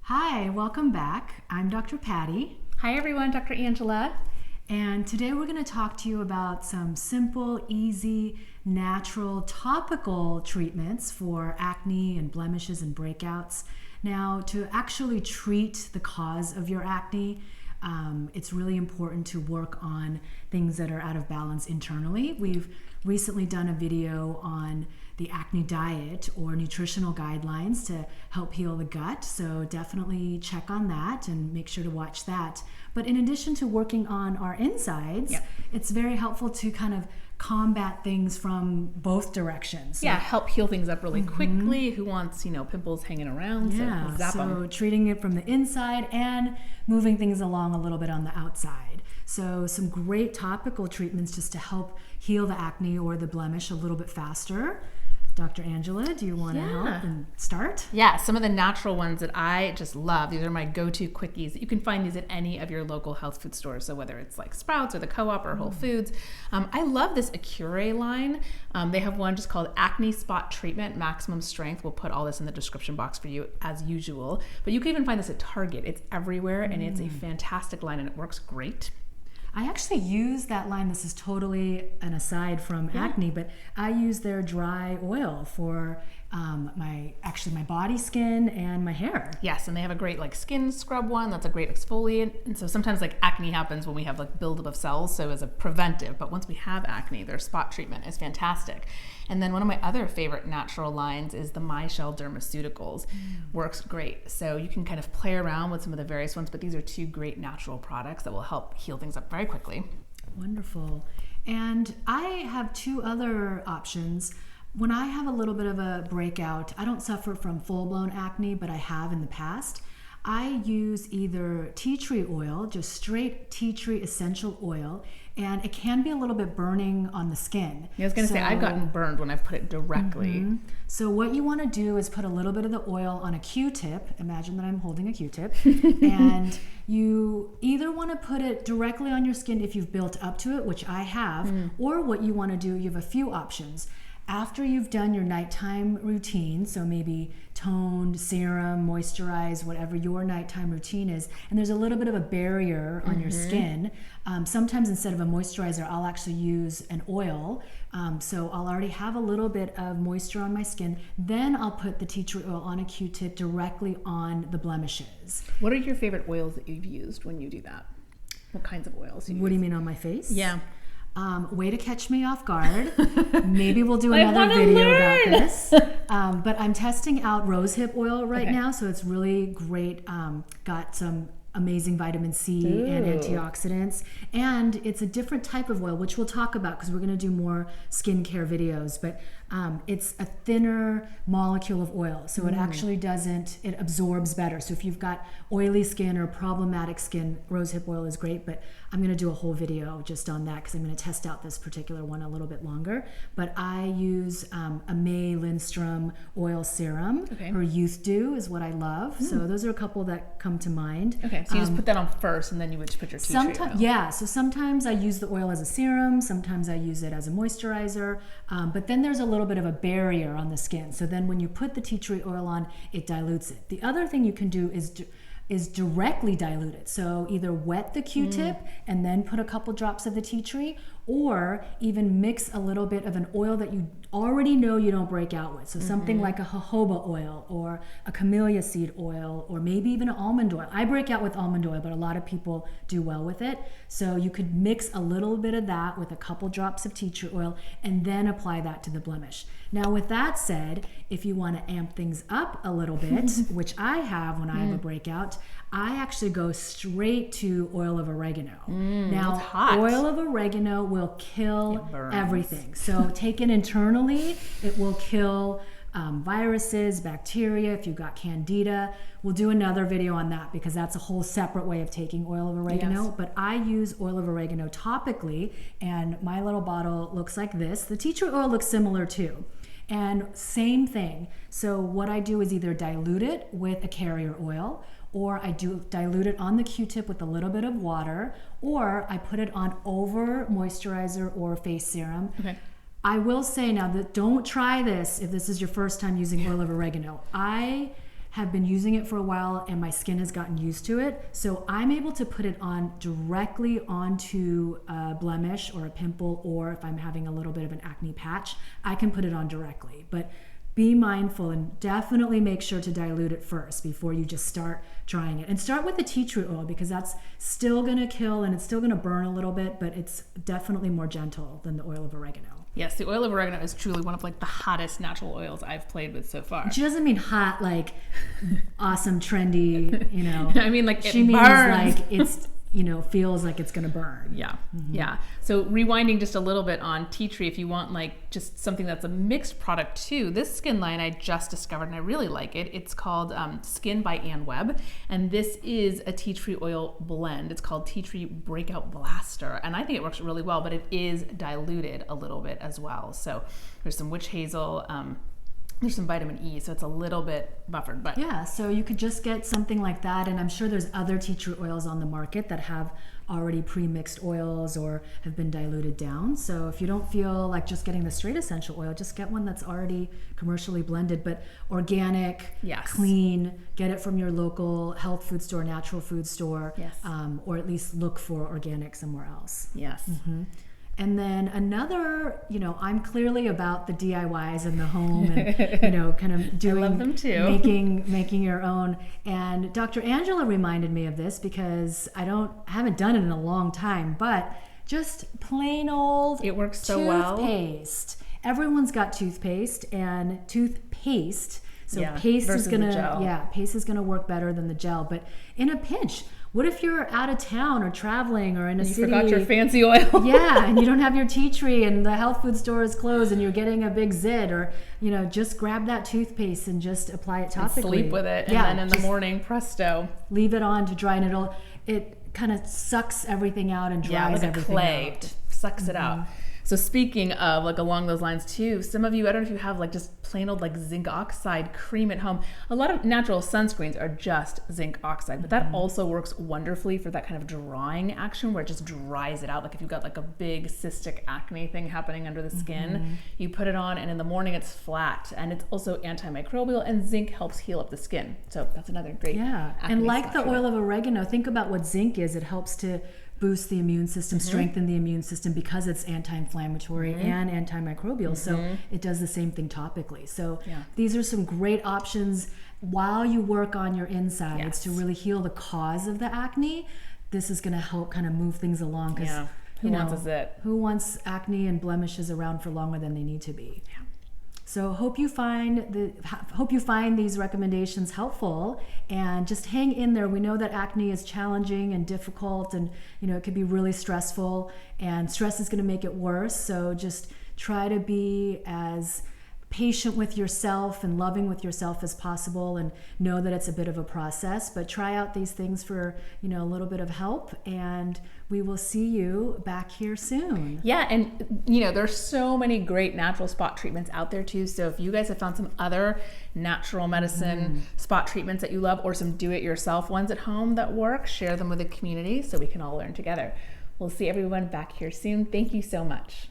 Hi, welcome back. I'm Dr. Patti. Hi everyone, Dr. Angela. And today we're going to talk to you about some simple, easy, natural, topical treatments for acne and blemishes and breakouts. Now, to actually treat the cause of your acne, it's really important to work on things that are out of balance internally. We've recently done a video on the acne diet or nutritional guidelines to help heal the gut. So definitely check on that and make sure to watch that. But in addition to working on our insides, it's very helpful to kind of combat things from both directions. Yeah, help heal things up really quickly. Who wants, pimples hanging around? Yeah, zap 'em. so treating it from the inside and moving things along a little bit on the outside. So some great topical treatments just to help heal the acne or the blemish a little bit faster. Dr. Angela, do you want to help and start? Yeah, some of the natural ones that I just love. These are my go-to quickies. You can find these at any of your local health food stores. So whether it's like Sprouts or the Co-op or Whole Foods. I love this Acure line. They have one just called Acne Spot Treatment Maximum Strength. We'll put all this in the description box for you as usual. But you can even find this at Target. It's everywhere and it's a fantastic line and it works great. I actually use that line. This is totally an aside from acne, but I use their dry oil for my body, skin, and my hair. Yes, and they have a great skin scrub one that's a great exfoliant. And so sometimes acne happens when we have buildup of cells, so as a preventive. But once we have acne, their spot treatment is fantastic. And then one of my other favorite natural lines is the Mychelle Dermaceuticals. Works great. So you can kind of play around with some of the various ones, but these are two great natural products that will help heal things up very quickly. Wonderful. And I have two other options. When I have a little bit of a breakout, I don't suffer from full-blown acne, but I have in the past. I use either tea tree oil, just straight tea tree essential oil, and it can be a little bit burning on the skin. I was going to say, I've gotten burned when I've put it directly. So what you want to do is put a little bit of the oil on a Q-tip. Imagine that I'm holding a Q-tip. And you either want to put it directly on your skin if you've built up to it, which I have, or what you want to do, you have a few options. After you've done your nighttime routine, so maybe toned, serum, moisturize, whatever your nighttime routine is, and there's a little bit of a barrier on your skin, sometimes instead of a moisturizer, I'll actually use an oil. So I'll already have a little bit of moisture on my skin. Then I'll put the tea tree oil on a Q-tip directly on the blemishes. What are your favorite oils that you've used when you do that? What kinds of oils do you use? What do you mean on my face? Yeah. Way to catch me off guard. Maybe we'll do another video about this. But I'm testing out rosehip oil right now, so it's really great. Got some amazing vitamin C and antioxidants. And it's a different type of oil, which we'll talk about because we're going to do more skincare videos. But it's a thinner molecule of oil. So it actually it absorbs better. So if you've got oily skin or problematic skin, rosehip oil is great. But I'm going to do a whole video just on that because I'm going to test out this particular one a little bit longer. But I use a May Lindstrom oil serum. Her Youth Dew is what I love. So those are a couple that come to mind. Okay, so you just put that on first and then you would just put your tea tree oil. Yeah, so sometimes I use the oil as a serum, sometimes I use it as a moisturizer, but then there's a little bit of a barrier on the skin. So then when you put the tea tree oil on, it dilutes it. The other thing you can do is directly dilute it. So either wet the Q-tip and then put a couple drops of the tea tree, or even mix a little bit of an oil that you already know you don't break out with. So something like a jojoba oil or a camellia seed oil, or maybe even an almond oil. I break out with almond oil, but a lot of people do well with it. So you could mix a little bit of that with a couple drops of tea tree oil and then apply that to the blemish. Now with that said, if you want to amp things up a little bit, which I have when I have a breakout, I actually go straight to oil of oregano. Now, oil of oregano will kill everything. So taken internally, it will kill viruses, bacteria, if you've got candida. We'll do another video on that because that's a whole separate way of taking oil of oregano. But I use oil of oregano topically, and my little bottle looks like this. The tea tree oil looks similar too. And same thing. So what I do is either dilute it with a carrier oil, or I do dilute it on the Q-tip with a little bit of water, or I put it on over moisturizer or face serum. I will say now that don't try this if this is your first time using oil of oregano. I have been using it for a while and my skin has gotten used to it. So I'm able to put it on directly onto a blemish or a pimple, or if I'm having a little bit of an acne patch, I can put it on directly. But be mindful and definitely make sure to dilute it first before you just start trying it. And start with the tea tree oil, because that's still gonna kill and it's still gonna burn a little bit, but it's definitely more gentle than the oil of oregano. Yes, the oil of oregano is truly one of like the hottest natural oils I've played with so far. She doesn't mean hot like awesome, trendy, you know. I mean like she it means burns. like it's, you know, feels like it's gonna burn. Yeah, yeah. So rewinding just a little bit on tea tree, if you want like just something that's a mixed product too, this skin line I just discovered and I really like it. It's called Skin by Webb, and this is a tea tree oil blend. It's called Tea Tree Breakout Blaster, and I think it works really well, but it is diluted a little bit as well. So there's some witch hazel, there's some vitamin E, so it's a little bit buffered. But yeah, so you could just get something like that, and I'm sure there's other tea tree oils on the market that have already pre-mixed oils or have been diluted down. So if you don't feel like just getting the straight essential oil, just get one that's already commercially blended, but organic, yes, clean. Get it from your local health food store, natural food store, yes, or at least look for organic somewhere else. Yes. Mm-hmm. And then another, you know, I'm clearly about the DIYs in the home and, you know, kind of doing, I love them too. making your own. And Dr. Angela reminded me of this because I haven't done it in a long time, but just plain old it works so well. Toothpaste. Everyone's got toothpaste and toothpaste. So yeah, paste is paste is gonna work better than the gel. But in a pinch, what if you're out of town or traveling or in a city? You forgot your fancy oil. Yeah, and you don't have your tea tree and the health food store is closed and you're getting a big zit, or, you know, just grab that toothpaste and just apply it topically. And sleep with it, and then in the morning, presto. Leave it on to dry, and it kind of sucks everything out and dries like everything clay. out. Sucks it out. So speaking of like along those lines too, some of you, I don't know if you have like just plain old like zinc oxide cream at home. A lot of natural sunscreens are just zinc oxide, but that also works wonderfully for that kind of drying action where it just dries it out. Like if you've got like a big cystic acne thing happening under the skin, you put it on and in the morning it's flat, and it's also antimicrobial, and zinc helps heal up the skin. So that's another great and like the oil of oregano, think about what zinc is. It helps to boost the immune system, strengthen the immune system, because it's anti-inflammatory and antimicrobial. So it does the same thing topically. So these are some great options while you work on your insides to really heal the cause of the acne. This is going to help kind of move things along, because who wants acne and blemishes around for longer than they need to be? So hope you find these recommendations helpful, and just hang in there. We know that acne is challenging and difficult, and you know it could be really stressful, and stress is going to make it worse. So just try to be as patient with yourself and loving with yourself as possible, and know that it's a bit of a process, but try out these things for, you know, a little bit of help, and we will see you back here soon. Yeah, and you know, there's so many great natural spot treatments out there too. So if you guys have found some other natural medicine spot treatments that you love, or some do-it-yourself ones at home that work, share them with the community so we can all learn together. We'll see everyone back here soon. Thank you so much.